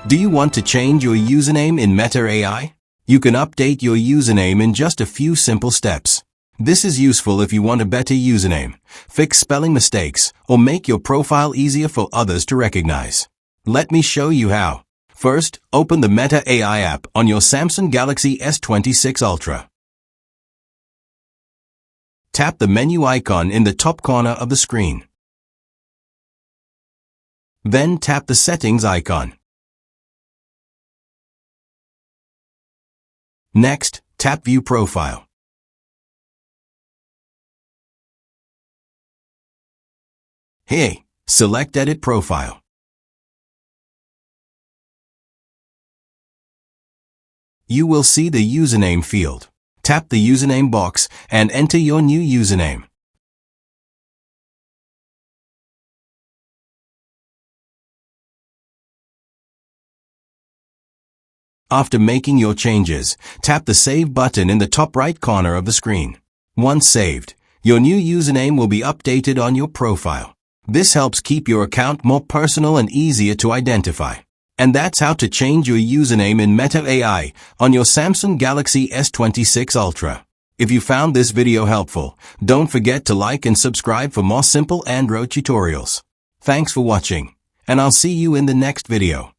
Do you want to change your username in Meta AI? You can update your username in just a few simple steps. This is useful if you want a better username, fix spelling mistakes, or make your profile easier for others to recognize. Let me show you how. First, open the Meta AI app on your Samsung Galaxy S26 Ultra. Tap the menu icon in the top corner of the screen. Then tap the settings icon. Next, tap View Profile. Here, select Edit Profile. You will see the username field. Tap the username box and enter your new username. After making your changes, tap the Save button in the top right corner of the screen. Once saved, your new username will be updated on your profile. This helps keep your account more personal and easier to identify. And that's how to change your username in Meta AI on your Samsung Galaxy S26 Ultra. If you found this video helpful, don't forget to like and subscribe for more simple Android tutorials. Thanks for watching, and I'll see you in the next video.